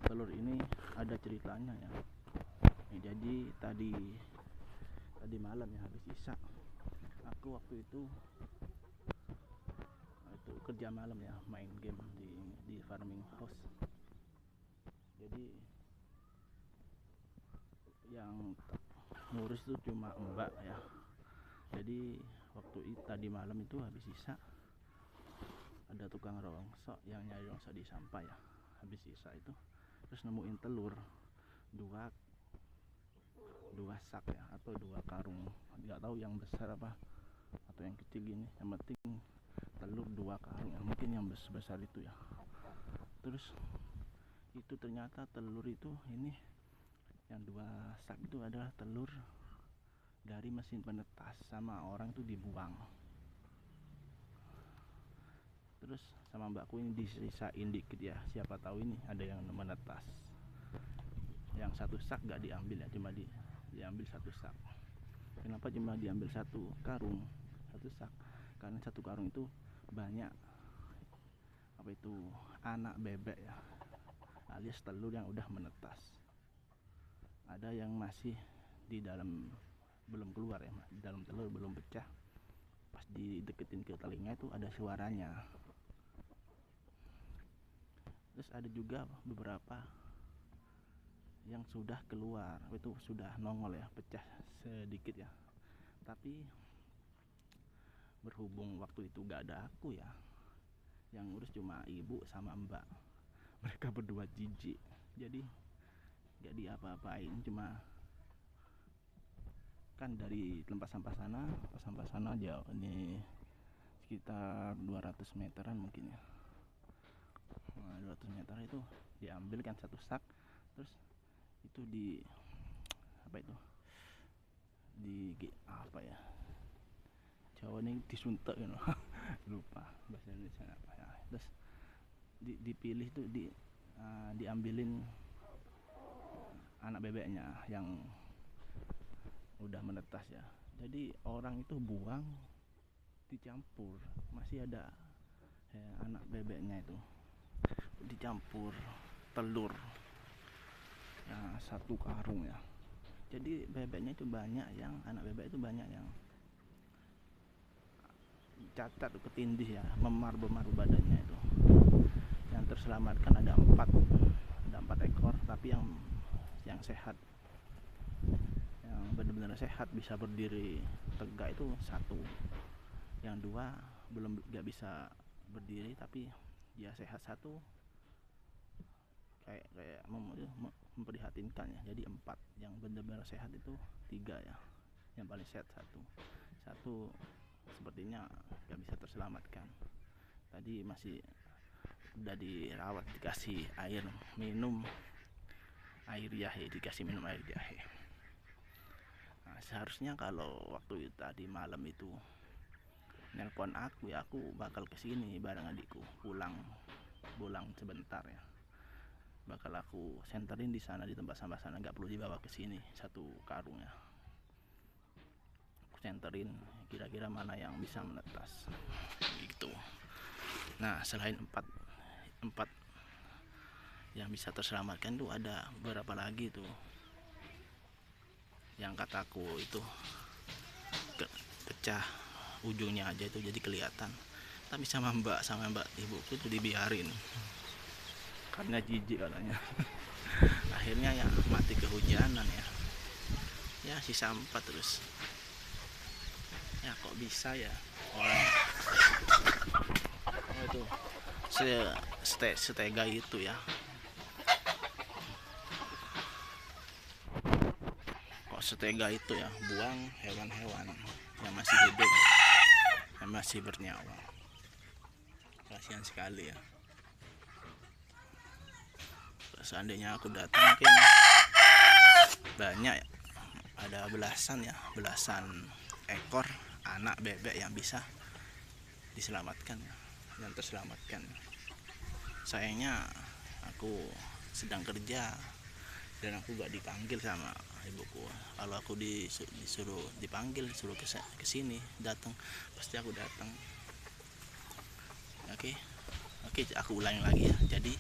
telur ini ada ceritanya ya. Jadi tadi malam ya, habis isya aku waktu itu kerja malam ya, main game di farming house. Jadi yang ngurus itu cuma mbak ya. Jadi waktu tadi malam itu habis isya ada tukang rongsok yang nyari rongsok di sampah ya, habis isya itu terus nemuin telur dua sak ya, atau 2 karung, nggak tahu yang besar apa atau yang kecil gini, yang penting telur 2 karung ya, mungkin yang besar itu ya. Terus itu ternyata telur itu ini yang 2 sak itu adalah telur dari mesin penetas, sama orang tuh dibuang. Terus sama mbakku ini disisain dikit ya, siapa tahu ini ada yang menetas. Yang 1 sak gak diambil ya, cuma diambil 1 sak. Kenapa cuma diambil 1 karung, 1 sak? Karena 1 karung itu banyak apa itu, anak bebek ya, alias telur yang udah menetas. Ada yang masih di dalam, belum keluar ya, di dalam telur belum pecah. Pas dideketin ke telinga itu ada suaranya. Terus ada juga beberapa yang sudah keluar, itu sudah nongol ya, pecah sedikit ya. Tapi berhubung waktu itu gak ada aku ya, yang ngurus cuma ibu sama mbak, mereka berdua jijik, jadi gak diapa-apain. Cuma kan dari tempat sampah sana jauh, ini sekitar 200 meteran mungkin ya. 200 meter itu diambil kan 1 sak, terus itu di apa ya, Jawa ini disuntek gitu. Lupa bahasa Indonesia apa ya. Terus dipilih tuh diambilin anak bebeknya yang udah menetas ya. Jadi orang itu buang, dicampur, masih ada ya, anak bebeknya itu dicampur telur ya, 1 karung ya. Jadi bebeknya itu banyak, yang anak bebek itu banyak yang cacat, ketindih ya, memar badannya itu. Yang terselamatkan ada 4 ekor, tapi yang sehat, yang benar-benar sehat bisa berdiri tegak itu 1. Yang 2 belum, gak bisa berdiri tapi dia sehat 1, kayak memprihatinkan ya. Jadi 4, yang benar-benar sehat itu 3 ya, yang paling sehat 1 sepertinya gak bisa terselamatkan. Tadi masih udah dirawat, dikasih air minum, dikasih minum air jahe. Nah, seharusnya kalau waktu tadi malam itu nelpon aku ya, aku bakal kesini bareng adikku, pulang sebentar ya, bakal aku senterin di sana, di tempat sampah sana, nggak perlu dibawa ke sini 1 karung ya. Aku senterin kira-kira mana yang bisa menetas gitu. Nah, selain 4 yang bisa terselamatkan tuh ada beberapa lagi tuh yang kataku itu pecah ujungnya aja itu, jadi kelihatan. Tapi sama mbak ibuku itu dibiarin karena jijik katanya. Akhirnya ya mati kehujanan ya, sisa 4 terus ya. Kok bisa ya orang itu setega itu ya, kok setega itu ya, buang hewan-hewan yang masih hidup, yang masih bernyawa. Kasihan sekali ya. Seandainya aku datang mungkin banyak ya, ada belasan ekor anak bebek yang bisa diselamatkan ya, yang terselamatkan. Sayangnya aku sedang kerja dan aku gak dipanggil sama ibuku. Kalau aku disuruh dipanggil, suruh ke sini, datang, pasti aku datang. Oke, aku ulangi lagi ya. Jadi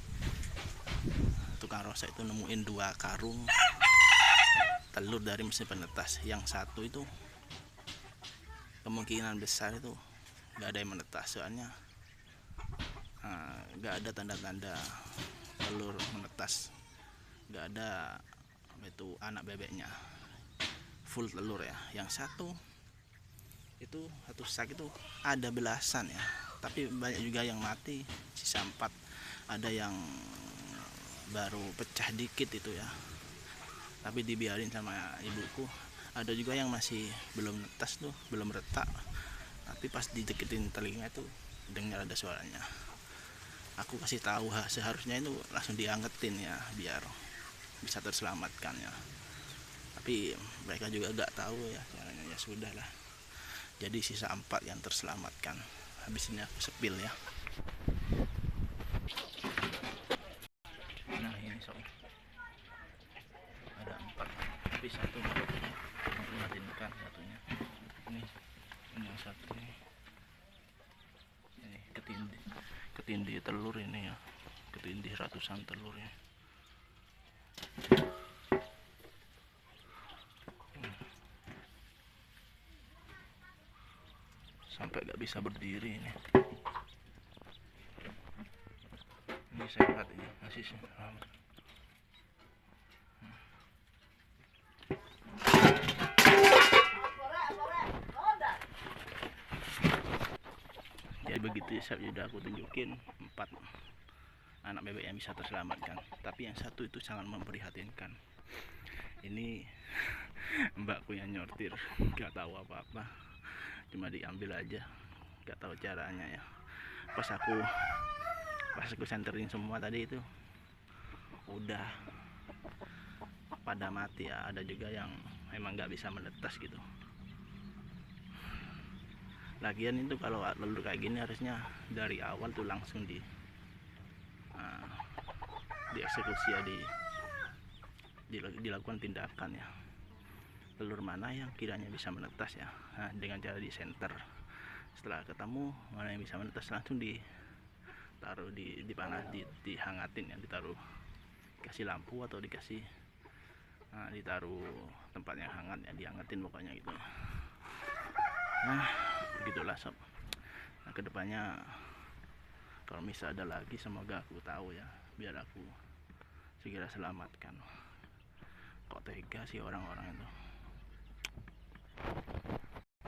tukang rosa itu nemuin 2 karung telur dari mesin penetas. Yang satu itu kemungkinan besar itu nggak ada yang menetas, soalnya nggak ada tanda-tanda telur menetas, nggak ada itu anak bebeknya, full telur ya. Yang satu itu satu sak itu ada belasan ya, tapi banyak juga yang mati, sisa 4. Ada yang baru pecah dikit itu ya, tapi dibiarin sama ibuku. Ada juga yang masih belum netas tuh, belum retak, tapi pas dideketin telinga itu dengar ada suaranya. Aku kasih tahu, seharusnya itu langsung diangetin ya biar bisa terselamatkan ya, tapi mereka juga gak tahu ya caranya. Ya sudah lah, jadi sisa 4 yang terselamatkan. Habis ini aku sepil ya. Nah ini sob, ada 4 tapi satu memprihatinkan satunya. Ini yang satu ini ketindih telur ini ya, ketindih ratusan telur ya. Sampai gak bisa berdiri ini. Ini sehat ini, masih sehat. Jadi begitu ya, sudah aku tunjukin 4 anak bebek yang bisa terselamatkan, tapi yang satu itu sangat memprihatinkan. Ini mbakku yang nyortir, gak tahu apa-apa, cuma diambil aja, gak tahu caranya ya. Pas aku senterin semua tadi itu udah pada mati ya. Ada juga yang emang gak bisa menetas gitu. Lagian itu kalau telur kayak gini harusnya dari awal tuh langsung dieksekusi ya, dilakukan tindakan ya. Telur mana yang kiranya bisa menetas ya, nah, dengan cara di center. Setelah ketemu mana yang bisa menetas, langsung ditaruh di panas, dihangatin ya, ditaruh, kasih lampu atau dikasih ditaruh tempat yang hangat ya, dihangatin pokoknya gitu. Nah begitulah sob. Nah kedepannya kalau misal ada lagi, semoga aku tahu ya, biar aku segera selamatkan. Kok tega sih orang-orang itu.